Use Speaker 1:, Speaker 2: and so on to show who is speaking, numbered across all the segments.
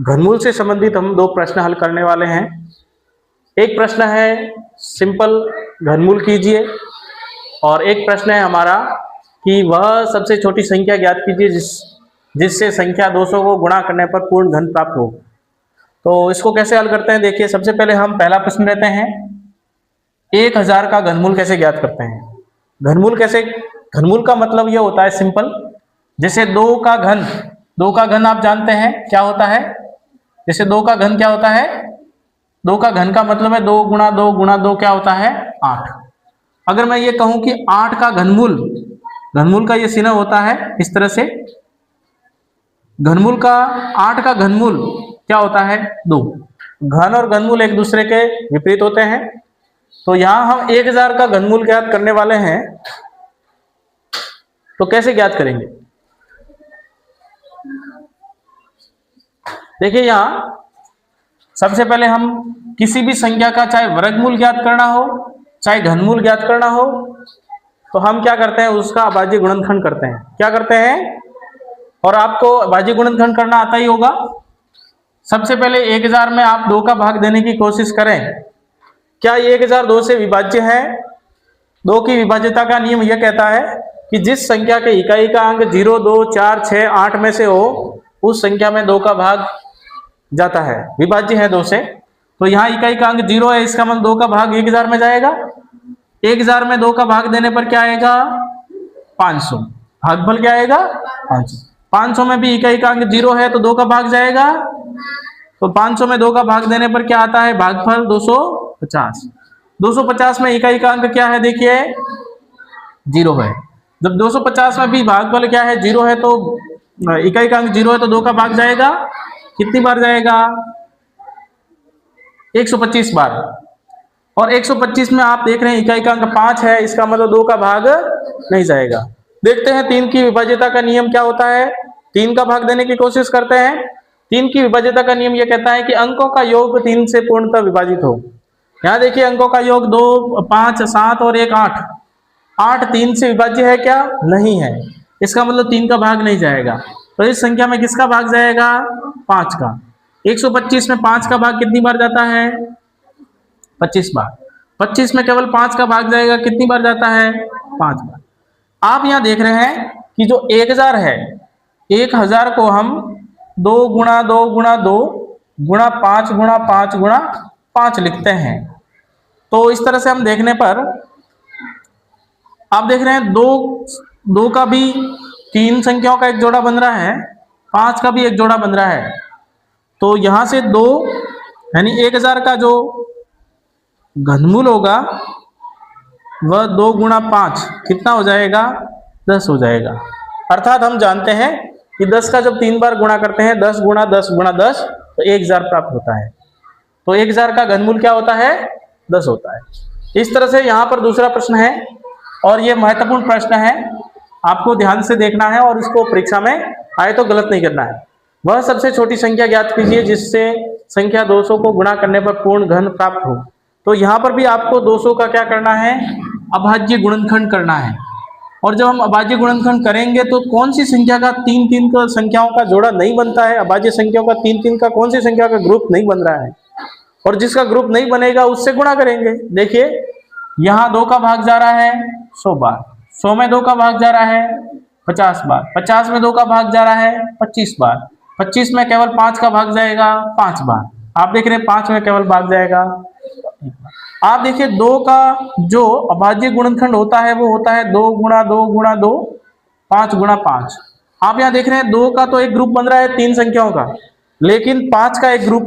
Speaker 1: घनमूल से संबंधित हम दो प्रश्न हल करने वाले हैं। एक प्रश्न है सिंपल घनमूल कीजिए और एक प्रश्न है हमारा कि वह सबसे छोटी संख्या ज्ञात कीजिए जिससे संख्या 200 को गुणा करने पर पूर्ण घन प्राप्त हो। तो इसको कैसे हल करते हैं, देखिए सबसे पहले हम पहला प्रश्न लेते हैं, 1000 का घनमूल कैसे ज्ञात करते हैं। घनमूल का मतलब यह होता है सिंपल, जैसे दो का घन आप जानते हैं क्या होता है। जैसे दो का घन क्या होता है, दो का घन का मतलब है 2 गुणा 2 गुणा 2 क्या होता है 8। अगर मैं ये कहूं कि 8 का घनमूल का ये चिन्ह होता है इस तरह से, घनमूल का 8 का घनमूल क्या होता है 2। घन और घनमूल एक दूसरे के विपरीत होते हैं। तो यहां हम 1000 का घनमूल ज्ञात करने वाले हैं, तो कैसे ज्ञात करेंगे। देखिए यहां सबसे पहले हम किसी भी संख्या का चाहे वर्गमूल ज्ञात करना हो चाहे घनमूल ज्ञात करना हो, तो हम क्या करते हैं, उसका अभाज्य गुणनखंड करते हैं। क्या करते हैं, और आपको अभाज्य गुणनखंड करना आता ही होगा। सबसे पहले 1000 में आप 2 का भाग देने की कोशिश करें। क्या 1000 2 से विभाज्य है। 2 की विभाज्यता का नियम यह कहता है कि जिस संख्या के इकाई का अंक 0, 2, 4, 6, 8 में से हो, उस संख्या में 2 का भाग जाता है, विभाज्य है 2 से। तो यहाँ इकाई का अंक 0 है, इसका मतलब 2 का भाग 1000 में जाएगा। 1000 में 2 का भाग देने पर क्या आएगा 500, भागफल क्या आएगा 500। 500 में भी इकाई का अंक 0 है तो 2 का भाग जाएगा, तो 500 में 2 का भाग देने पर क्या आता है भागफल 250। 250 में इकाई का अंक क्या है, देखिए 0 है। जब 250 में भी भागफल क्या है 0 है, तो इकाई का अंक 0 है तो 2 का भाग जाएगा, कितनी बार जाएगा 125 बार। और 125 में आप देख रहे हैं इकाई का अंक 5 है, इसका मतलब 2 का भाग नहीं जाएगा। देखते हैं 3 की विभाज्यता का नियम क्या होता है। 3 का भाग देने की कोशिश करते हैं। 3 की विभाज्यता का नियम यह कहता है कि अंकों का योग 3 से पूर्णतः विभाजित हो। यहाँ देखिए अंकों का योग 2, 5, 7 और 1 8। 8 3 से विभाज्य है क्या, नहीं है, इसका मतलब 3 का भाग नहीं जाएगा। तो इस संख्या में किसका भाग जाएगा 5 का। 125 में 5 का भाग कितनी बार जाता है 25 बार। 25 में केवल 5 का भाग जाएगा, कितनी बार जाता है 5 बार। आप यहाँ देख रहे हैं कि जो 1000 है, 1000 को हम 2 गुणा 2 गुणा 2 गुणा 5 गुणा 5 गुणा 5 लिखते हैं। तो इस तरह से हम देखने पर आप देख रहे हैं 2 का भी 3 संख्याओं का एक जोड़ा बन रहा है, 5 का भी एक जोड़ा बन रहा है। तो यहां से 2 यानी 1000 का जो घनमूल होगा वह 2 गुणा 5 कितना हो जाएगा 10 हो जाएगा। अर्थात हम जानते हैं कि 10 का जब 3 बार गुणा करते हैं 10 गुणा 10 गुणा 10 तो 1000 प्राप्त होता है। तो 1000 का घनमूल क्या होता है 10 होता है। इस तरह से यहाँ पर दूसरा प्रश्न है और ये महत्वपूर्ण प्रश्न है, आपको ध्यान से देखना है और इसको परीक्षा में आए तो गलत नहीं करना है। वह सबसे छोटी संख्या ज्ञात कीजिए जिससे संख्या 200 को गुणा करने पर पूर्ण घन प्राप्त हो। तो यहाँ पर भी आपको 200 का क्या करना है अभाज्य गुणनखंड करना है। और जब हम अभाज्य गुणनखंड करेंगे तो कौन सी संख्या का 3 का संख्याओं का जोड़ा नहीं बनता है, अभाज्य संख्याओं का 3 का कौन सी संख्या का ग्रुप नहीं बन रहा है, और जिसका ग्रुप नहीं बनेगा उससे गुणा करेंगे। देखिए यहाँ 2 का भाग जा रहा है 100 बार, 100 में 2 का भाग जा रहा है 50 बार, 50 में 2 का भाग जा रहा है 25 बार, 25 में केवल 5 का भाग जाएगा 5 बार। आप देख रहे हैं 5 में केवल भाग जाएगा 1 बार। आप देखिए 2 का जो अभाज्य गुणनखंड होता है वो होता है 2 गुणा 2 गुणा 2 5 गुणा 5। आप यहाँ देख रहे हैं 2 का तो एक ग्रुप बन रहा है 3 संख्याओं का, लेकिन 5 का एक ग्रुप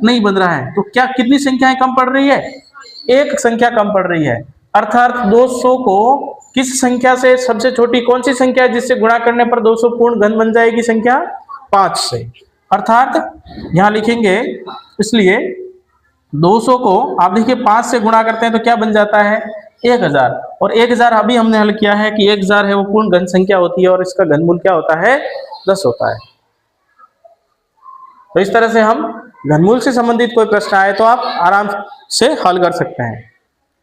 Speaker 1: नहीं बन रहा है। तो क्या कितनी संख्याएं कम पड़ रही है, एक संख्या कम पड़ रही है। अर्थात 200 को किस संख्या से, सबसे छोटी कौन सी संख्या है जिससे गुणा करने पर 200 पूर्ण घन बन जाएगी, संख्या 5 से। अर्थात यहां लिखेंगे, इसलिए 200 को आप देखिए 5 से गुणा करते हैं तो क्या बन जाता है 1000, और 1000 अभी हमने हल किया है कि 1000 है वो पूर्ण घन संख्या होती है और इसका घनमूल क्या होता है 10 होता है। तो इस तरह से हम घनमूल से संबंधित कोई प्रश्न आए तो आप आराम से हल कर सकते हैं।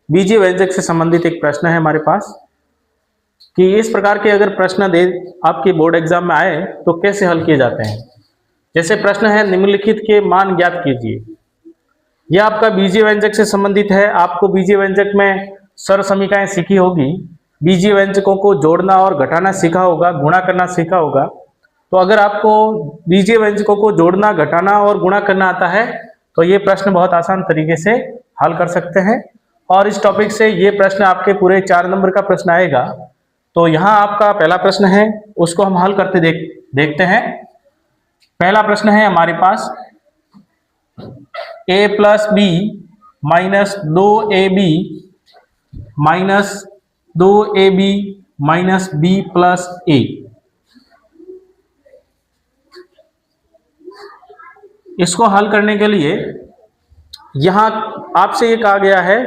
Speaker 1: बीजीय व्यंजक से संबंधित एक प्रश्न है हमारे पास कि इस प्रकार के अगर प्रश्न दे आपके बोर्ड एग्जाम में आए तो कैसे हल किए जाते हैं। जैसे प्रश्न है निम्नलिखित के मान ज्ञात कीजिए। यह आपका बीजीय व्यंजक से संबंधित है। आपको बीजीय व्यंजक में स्वर समीकरणें सीखी होगी, बीजीय व्यंजकों को जोड़ना और घटाना सीखा होगा, गुणा करना सीखा होगा। तो अगर आपको बीजीय व्यंजकों को जोड़ना, घटाना और गुणा करना आता है तो ये प्रश्न बहुत आसान तरीके से हल कर सकते हैं। और इस टॉपिक से ये प्रश्न आपके पूरे 4 नंबर का प्रश्न आएगा। तो यहाँ आपका पहला प्रश्न है, उसको हम हल करते देखते हैं। पहला प्रश्न है हमारे पास a plus B minus 2ab minus 2ab minus b plus a। इसको हल करने के लिए यहाँ आपसे ये कहा गया है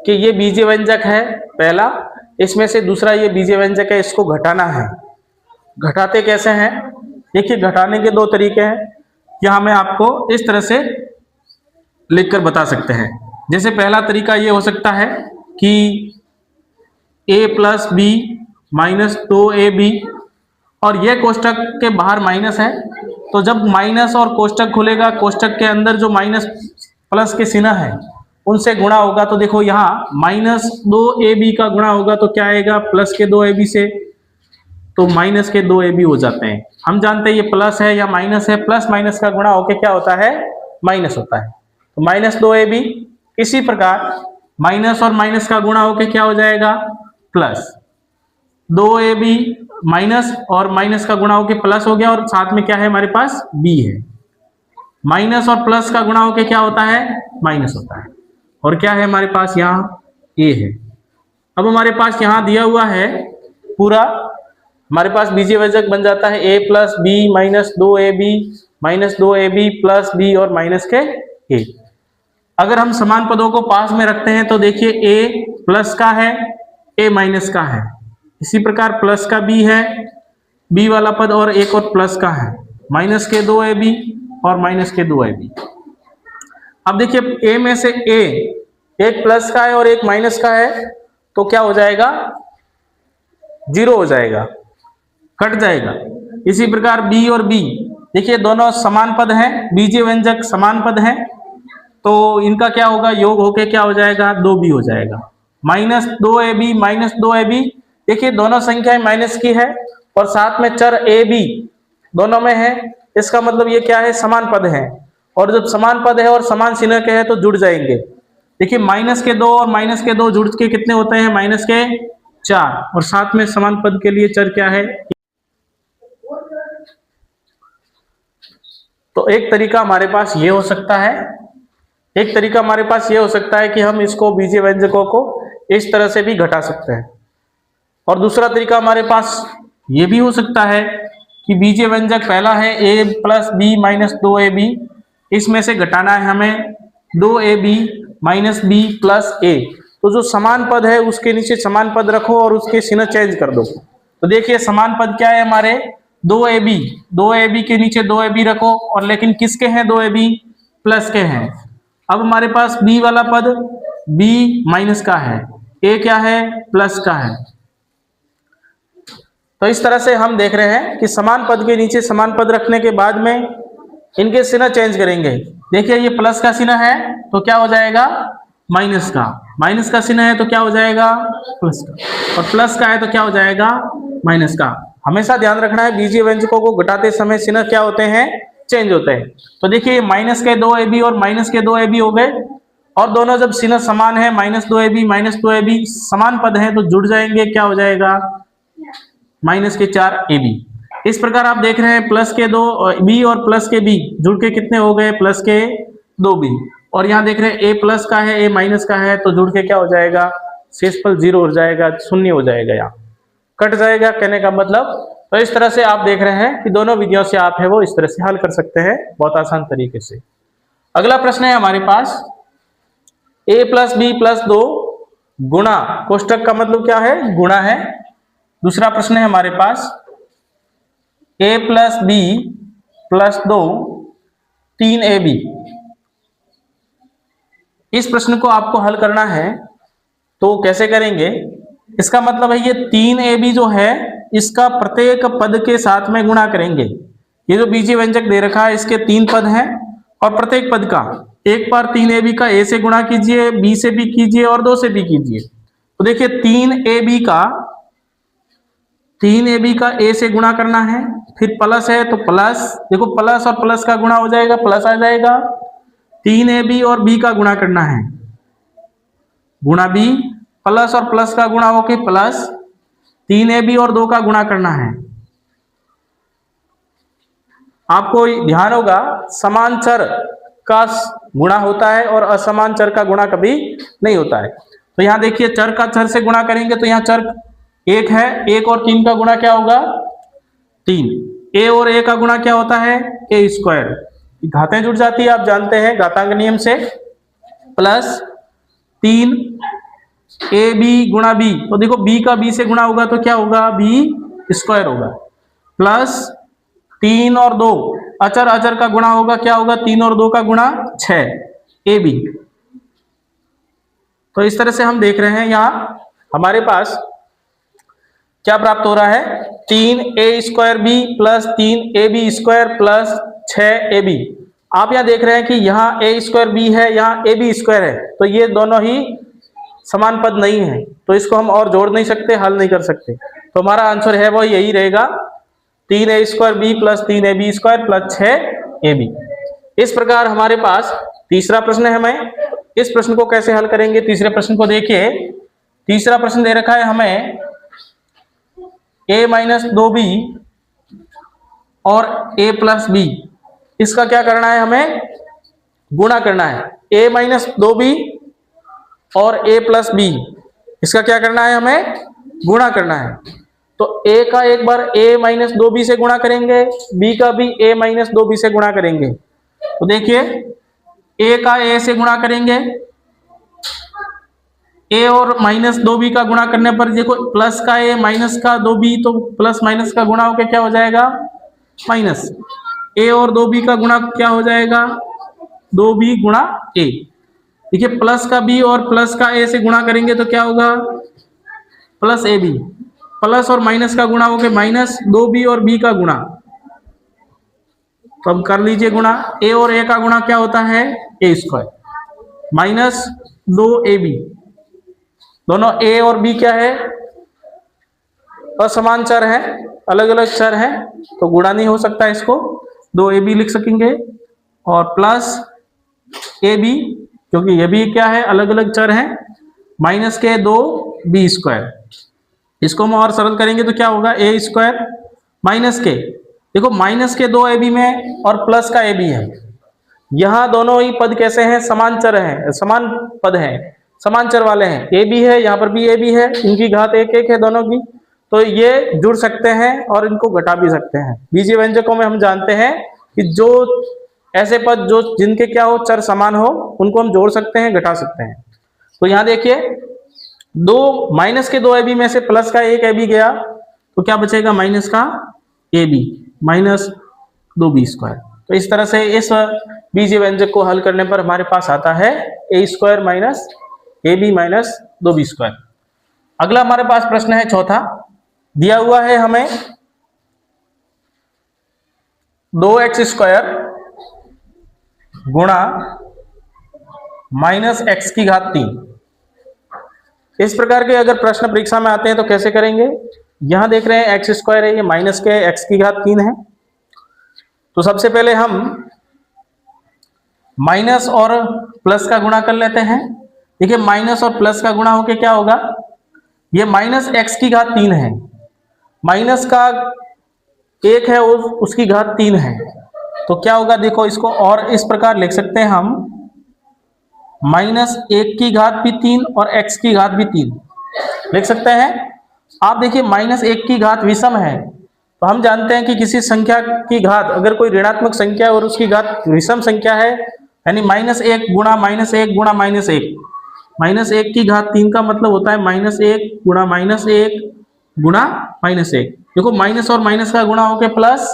Speaker 1: कि ये बीजीय व्यंजक है पहला, इसमें से दूसरा ये बीजीय व्यंजक है, इसको घटाना है। घटाते कैसे हैं? देखिए घटाने के 2 तरीके हैं। यहाँ मैं आपको इस तरह से लिखकर बता सकते हैं। जैसे पहला तरीका ये हो सकता है कि a plus B minus 2ab, और यह कोष्टक के बाहर माइनस है, तो जब माइनस और कोष्टक खुलेगा, कोष्टक के अंदर जो माइनस प्लस के चिन्ह है उनसे गुणा होगा। तो देखो यहाँ माइनस 2ab का गुणा होगा तो क्या आएगा? प्लस के 2ab से, तो माइनस के 2ab हो जाते हैं। हम जानते हैं ये प्लस है या माइनस है, प्लस माइनस का गुणा होके क्या होता है? माइनस होता है। तो माइनस 2ab, इसी प्रकार माइनस और माइनस का गुणा होके क्या हो जाएगा? प्लस 2ab माइनस और माइनस का गुणा होके प्लस हो गया, और साथ में क्या है हमारे पास? b है। माइनस और प्लस का गुणा होके क्या होता है? माइनस होता है। और क्या है हमारे पास? यहाँ a है। अब हमारे पास यहाँ दिया हुआ है पूरा, हमारे पास बीजीय व्यंजक बन जाता है a plus B minus 2ab minus 2ab plus b और माइनस के a। अगर हम समान पदों को पास में रखते हैं तो देखिए a प्लस का है, a माइनस का है, इसी प्रकार प्लस का b है, b वाला पद, और एक और प्लस का है, माइनस के 2ab और माइनस के 2ab। अब देखिए a में से a एक प्लस का है और एक माइनस का है, तो क्या हो जाएगा? 0 हो जाएगा, कट जाएगा। इसी प्रकार b और b, देखिए दोनों समान पद हैं, बीजीय व्यंजक समान पद हैं, तो इनका क्या होगा? योग होके क्या हो जाएगा? 2b हो जाएगा। माइनस 2ab माइनस 2ab, देखिए दोनों संख्याएं माइनस की है और साथ में चर ab दोनों में है, इसका मतलब ये क्या है? समान पद है। और जब समान पद है और समान चिन्ह के है तो जुड़ जाएंगे। देखिए माइनस के 2 और माइनस के 2 जुड़ के कितने होते हैं? माइनस के 4, और साथ में समान पद के लिए चर क्या है? तो एक तरीका हमारे पास ये हो सकता है, एक तरीका हमारे पास ये हो सकता है कि हम इसको बीजीय व्यंजकों को इस तरह से भी घटा सकते हैं। और दूसरा तरीका हमारे पास ये भी हो सकता है कि बीजीय व्यंजक पहला है a plus B minus 2ab, इसमें से घटाना है हमें 2ab minus b plus a। तो जो समान पद है उसके नीचे समान पद रखो और उसके चिन्ह चेंज कर दो। तो देखिए समान पद क्या है हमारे? 2ab, 2ab के नीचे 2ab रखो, और लेकिन किसके हैं? 2ab प्लस के हैं। अब हमारे पास b वाला पद b माइनस का है, a क्या है? प्लस का है। तो इस तरह से हम देख रहे हैं कि समान पद के नीचे समान पद रखने के बाद में इनके चिन्ह चेंज करेंगे। देखिए ये प्लस का चिन्ह है तो क्या हो जाएगा? माइनस का, माइनस का चिन्ह है तो क्या हो जाएगा? प्लस का, और प्लस का है तो क्या हो जाएगा? माइनस का। हमेशा ध्यान रखना है बीजीय व्यंजकों को घटाते समय चिन्ह क्या होते हैं? चेंज होते हैं। तो देखिए माइनस के 2ab और माइनस के 2ab हो गए, और दोनों जब चिन्ह समान है, माइनस 2ab समान पद है, तो जुड़ जाएंगे, क्या हो जाएगा? माइनस के 4ab। इस प्रकार आप देख रहे हैं प्लस के 2b और प्लस के b जुड़ के कितने हो गए? प्लस के 2b। और यहाँ देख रहे हैं a प्लस का है, a माइनस का है, तो जुड़ के क्या हो जाएगा? शेषफल 0 हो जाएगा, शून्य हो जाएगा, यहाँ कट जाएगा, कहने का मतलब। तो इस तरह से आप देख रहे हैं कि दोनों विधियों से आप है वो इस तरह से हल कर सकते हैं बहुत आसान तरीके से। अगला प्रश्न है हमारे पास a प्लस बी प्लस 2 गुणा, कोष्टक का मतलब क्या है? गुणा है। दूसरा प्रश्न है हमारे पास a plus B plus 2 3ab। इस प्रश्न को आपको हल करना है, तो कैसे करेंगे? इसका मतलब है ये 3ab जो है इसका प्रत्येक पद के साथ में गुणा करेंगे। ये जो बीजीय व्यंजक दे रखा है इसके 3 पद हैं और प्रत्येक पद का एक बार 3ab का a से गुणा कीजिए, b से भी कीजिए और 2 से भी कीजिए। तो देखिए 3ab का a से गुणा करना है, फिर प्लस है तो प्लस, देखो प्लस और प्लस का गुणा हो जाएगा, प्लस आ जाएगा। 3ab और b का गुणा करना है, गुणा b, प्लस और प्लस का गुणा होके प्लस, 3ab और 2 का गुणा करना है। आपको ध्यान होगा समान चर का गुणा होता है और असमान चर का गुणा कभी नहीं होता है। तो यहाँ देखिए चर का चर से गुणा करेंगे तो यहाँ चर 1 है, 1 और 3 का गुणा क्या होगा 3। a और a का गुणा क्या होता है a स्क्वायर, घातें जुड़ जाती है आप जानते हैं घातांक नियम से, प्लस 3 ab गुणा b, तो देखो b का b से गुणा होगा तो क्या होगा b स्क्वायर होगा, प्लस 3 और 2 अचर अचर का गुणा होगा, क्या होगा 3 और 2 का गुणा 6 ab। तो इस तरह से हम देख रहे हैं यहाँ हमारे पास क्या प्राप्त हो रहा है 3a square b plus 3ab square plus 6ab। आप यहाँ देख रहे हैं कि यहाँ a स्क्वायर b है, यहाँ ab स्क्वायर है, तो ये दोनों ही समान पद नहीं है, तो इसको हम और जोड़ नहीं सकते, हल नहीं कर सकते। तो हमारा आंसर है वो यही रहेगा 3a square b plus 3ab square plus 6ab। इस प्रकार हमारे पास तीसरा प्रश्न है, हमें इस प्रश्न को कैसे हल करेंगे। तीसरे प्रश्न को देखिए, तीसरा प्रश्न दे रखा है हमें a माइनस 2b और a प्लस b, इसका क्या करना है हमें गुणा करना है। a माइनस 2b और a प्लस b, इसका क्या करना है हमें गुणा करना है। तो a का एक बार a माइनस 2b से गुणा करेंगे, b का भी a माइनस 2b से गुणा करेंगे। तो देखिए a का a से गुणा करेंगे, a और माइनस 2b का गुणा करने पर देखो प्लस का a माइनस का 2b, तो प्लस माइनस का गुणा होकर क्या हो जाएगा माइनस, a और 2b का गुणा क्या हो जाएगा 2b गुणा a। देखिए प्लस का b और प्लस का a से गुणा करेंगे तो क्या होगा प्लस ab, प्लस और माइनस का गुणा होके माइनस 2b और b का गुणा, तो अब कर लीजिए गुणा। a और a का गुणा क्या होता है a स्क्वायर माइनस 2ab, दोनों a और b क्या है असमान चर है, अलग अलग चर है, तो गुणा नहीं हो सकता, इसको 2ab लिख सकेंगे और प्लस ab, क्योंकि ये भी क्या है अलग अलग चर है, माइनस के 2b स्क्वायर, इसको हम और सरल करेंगे तो क्या होगा a स्क्वायर माइनस के, देखो माइनस के 2ab में और प्लस का ab है, यहाँ दोनों ही पद कैसे हैं समान चर हैं, समान पद हैं, समान चर वाले हैं, ab है यहाँ पर भी ab है, इनकी घात 1 1 है दोनों की, तो ये जुड़ सकते हैं और इनको घटा भी सकते हैं। बीजीय व्यंजकों में हम जानते हैं कि जो ऐसे पद जो जिनके क्या हो चर समान हो उनको हम जोड़ सकते हैं घटा सकते हैं। तो यहाँ देखिए माइनस के 2ab में से प्लस का 1 ab गया तो क्या बचेगा माइनस का ab माइनस 2b स्क्वायर। तो इस तरह से इस बीजीय व्यंजक को हल करने पर हमारे पास आता है a square minus ab minus 2b square. अगला हमारे पास प्रश्न है चौथा, दिया हुआ है हमें 2x स्क्वायर गुणा माइनस x की घात 3। इस प्रकार के अगर प्रश्न परीक्षा में आते हैं तो कैसे करेंगे। यहां देख रहे हैं x स्क्वायर है, ये माइनस के x की घात 3 है, तो सबसे पहले हम माइनस और प्लस का गुणा कर लेते हैं। देखिए माइनस और प्लस का गुणा होके क्या होगा, ये माइनस x की घात 3 है, माइनस का 1 है और उसकी घात 3 है, तो क्या होगा देखो इसको और इस प्रकार लिख सकते हैं हम, माइनस 1 की घात भी 3 और x की घात भी 3 लिख सकते हैं। आप देखिए माइनस 1 की घात विषम है, तो हम जानते हैं कि किसी संख्या की घात अगर कोई ऋणात्मक संख्या और उसकी घात विषम संख्या है, यानी माइनस 1 गुणा माइनस 1 गुणा माइनस 1, माइनस 1 की घात 3 का मतलब होता है माइनस 1 गुणा माइनस 1 गुणा माइनस 1। देखो माइनस और माइनस का गुणा होके प्लस,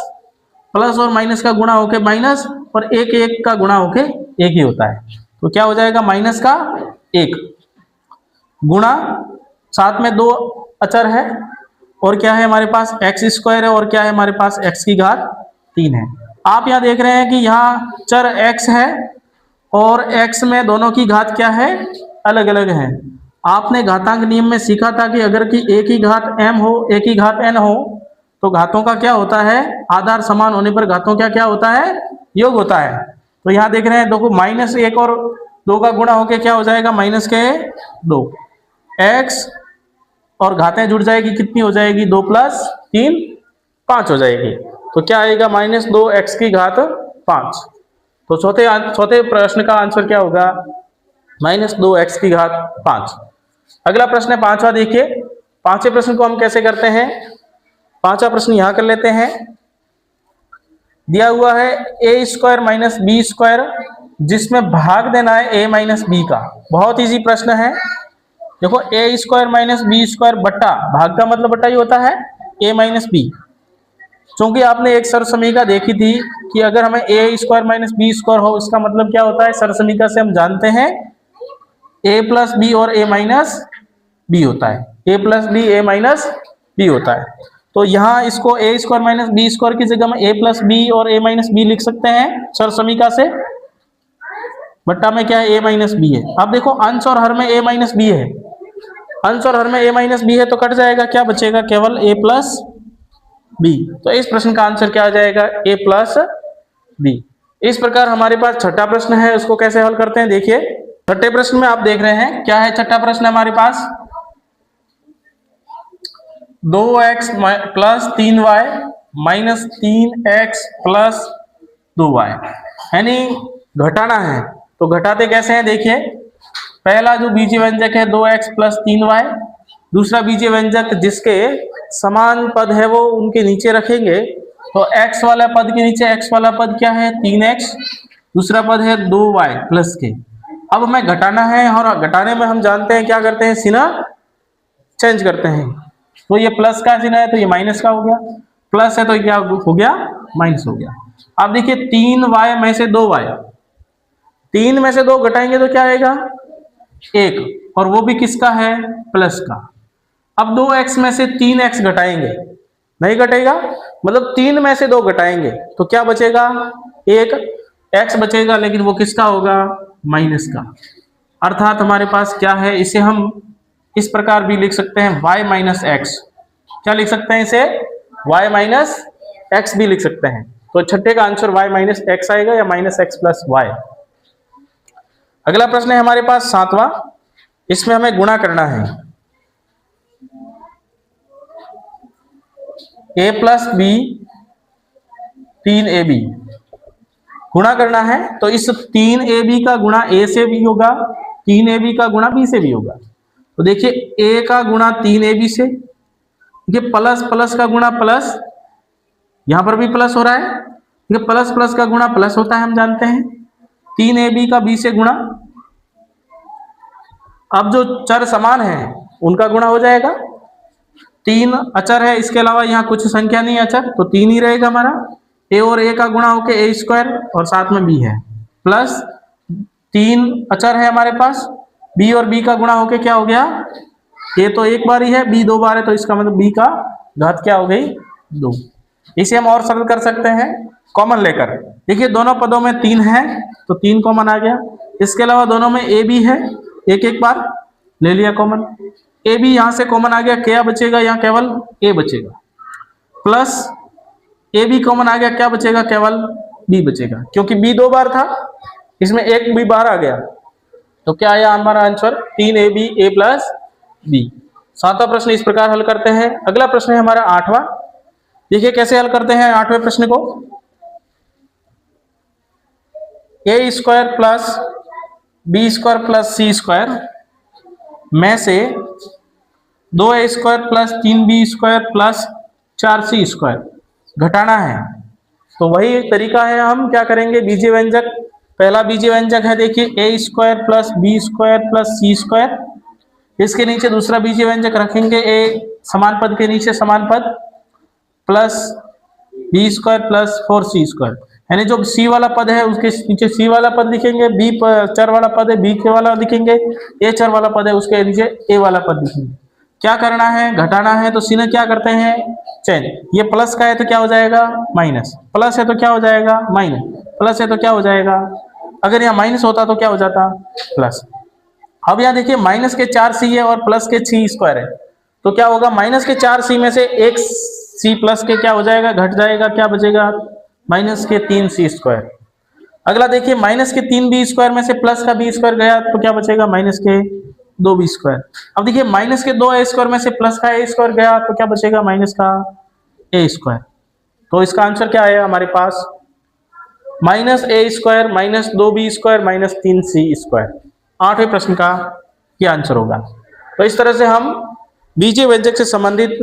Speaker 1: प्लस और माइनस का गुणा होके माइनस, और 1 1 का गुणा होके 1 ही होता है, तो क्या हो जाएगा माइनस का 1 गुणा, साथ में 2 अचर है और क्या है हमारे पास x स्क्वायर है और क्या है हमारे पास x की घात 3 है। आप यहाँ देख रहे हैं कि यहाँ चर x है और x में दोनों की घात क्या है, अलग अलग है। आपने घातांक नियम में सीखा था कि अगर कि एक ही घात m हो, एक ही घात n हो, तो घातों का क्या होता है, आधार समान होने पर घातों का क्या होता है, योग होता है। तो यहाँ देख रहे हैं देखो -1 और 2 का गुणा होके क्या हो जाएगा, -2 x और घातें जुड़ जाएगी, कितनी हो जाएगी, 2 + 3 5 हो जाएगी। तो क्या आएगा, -2x की घात 5। तो चौथे प्रश्न का आंसर क्या होगा, -2x की घात 5। अगला प्रश्न है पांचवा। देखिए पांचवें प्रश्न को हम कैसे करते हैं, पांचवा प्रश्न यहां कर लेते हैं। दिया हुआ है a² - b², जिसमें भाग देना है a - b का। बहुत इजी प्रश्न है। देखो a² - b² बट्टा, भाग का मतलब बट्टा ही होता है, a - b। क्योंकि आपने एक सरसमीका देखी थी कि अगर हमें a² - b² हो, इसका मतलब क्या होता है, सरसमीका से हम जानते हैं a + b और a - b होता है, a + b a - b होता है। तो यहाँ इसको a² - b² की जगह में a + b और a - b लिख सकते हैं सरसमीका से। बट्टा में क्या है, a - b है। अब देखो अंश और हर में a - b है, अंश और हर में a - b है, तो कट जाएगा, क्या बचेगा, केवल a + b। तो इस प्रश्न का आंसर क्या आ जाएगा, a + b। इस प्रकार हमारे पास छठा प्रश्न है, उसको कैसे हल करते हैं। देखिए छठे प्रश्न में आप देख रहे हैं क्या है, छठा प्रश्न हमारे पास 2x + 3y - 3x + 2y, यानी घटाना है। तो घटाते कैसे हैं, देखिए पहला जो बीजीय व्यंजक है 2x + 3y, दूसरा बीजीय व्यंजक जिसके समान पद है वो उनके नीचे रखेंगे। तो x वाला पद के नीचे x वाला पद क्या है, 3x, दूसरा पद है 2y + के। अब हमें घटाना है और घटाने में हम जानते हैं क्या करते हैं, चिन्ह चेंज करते हैं। तो ये प्लस का चिन्ह है तो ये माइनस का हो गया, प्लस है तो क्या हो गया, माइनस हो गया। अब देखिए 3y में से 2y, 3 में से 2 घटाएंगे तो क्या आएगा, 1, और वो भी किसका है, प्लस का। अब 2x में से 3x घटाएंगे, नहीं घटेगा, मतलब 3 में से 2 घटाएंगे तो क्या बचेगा, 1 x बचेगा, लेकिन वो किसका होगा, माइनस का। अर्थात हमारे पास क्या है, इसे हम इस प्रकार भी लिख सकते हैं y - x। क्या लिख सकते हैं इसे, y - x भी लिख सकते हैं। तो छठे का आंसर y - x आएगा या -x + y। अगला प्रश्न है हमारे पास सातवां, इसमें हमें गुणा करना है a + b 3ab, गुणा करना है। तो इस 3ab का गुणा a से भी होगा, 3ab का गुणा b से भी होगा। तो देखिए a का गुणा 3ab से, ये प्लस प्लस का गुणा प्लस, यहां पर भी प्लस हो रहा है, ये प्लस प्लस का गुणा प्लस होता है, हम जानते हैं। 3ab का b से गुणा, अब जो चर समान है उनका गुणा हो जाएगा। 3 अचर है, इसके अलावा यहाँ कुछ संख्या नहीं है अचर, तो 3 ही रहेगा हमारा। a और a का गुणा होके a² और साथ में b है, प्लस 3 अचर है हमारे पास, b और b का गुणा होके क्या हो गया, a तो एक बार ही है, b 2 बार है, तो इसका मतलब b का घात क्या हो गई, 2। इसे हम और सरल कर सकते हैं कॉमन लेकर। देखिए दोनों पदों में 3 है तो 3 कॉमन आ गया। इसके अलावा दोनों में a b है, एक एक बार ले लिया कॉमन, a b यहां से कॉमन आ गया, क्या बचेगा, यहाँ केवल a बचेगा, प्लस a b कॉमन आ गया, क्या बचेगा, केवल b बचेगा, क्योंकि b 2 बार था, इसमें एक b बार आ गया। तो क्या आया हमारा आंसर, 3ab a + b। सातवां प्रश्न इस प्रकार हल करते हैं। अगला प्रश्न है हमारा आठवां। देखिए कैसे हल करते हैं आठवें प्रश्न को, a² + b² + c² में से 2a² + 3b² + 4c² घटाना है। तो वही तरीका है, हम क्या करेंगे, बीजीय व्यंजक, पहला बीजीय व्यंजक है देखिए a² + b² + c², इसके नीचे दूसरा बीजीय व्यंजक रखेंगे a समान पद के नीचे समान पद प्लस b² + 4c², यानी जो c वाला पद है उसके नीचे c वाला पद लिखेंगे, b चर वाला पद है b के वाला लिखेंगे, a चर वाला पद है उसके नीचे a वाला पद लिखेंगे। क्या करना है, घटाना है, तो सीधे क्या करते हैं, चेंज। ये प्लस का है तो क्या हो जाएगा, माइनस, प्लस है तो क्या हो जाएगा, माइनस, प्लस है तो क्या हो जाएगा, अगर यहाँ माइनस होता तो क्या हो जाता, प्लस। अब यहाँ देखिए माइनस के 4c है और प्लस के 6 स्क्वायर है, तो क्या होगा, माइनस के 4c में से एक c प्लस के क्या हो जाएगा, घट जाएगा, क्या बचेगा, माइनस के 3c स्क्वायर। अगला देखिए माइनस के 3b स्क्वायर में से प्लस का b स्क्वायर गया तो क्या बचेगा, माइनस के 2b स्क्वायर। अब देखिए माइनस के 2a स्क्वायर में से प्लस का a स्क्वायर गया तो क्या बचेगा, माइनस का a स्क्वायर। तो इसका आंसर क्या है हमारे पास, minus a square minus 2b square minus 3c square. 8वें प्रश्न का ये आंसर होगा। तो इस तरह से हम बीजीय व्यंजक से संबंधित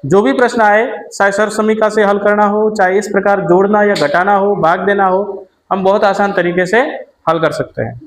Speaker 1: जो भी प्रश्न आए, चाहे सर्व समीकरण से हल करना हो, चाहे इस प्रकार जोड़ना या घटाना हो, भाग देना हो, हम बहुत आसान तरीके से हल कर सकते हैं।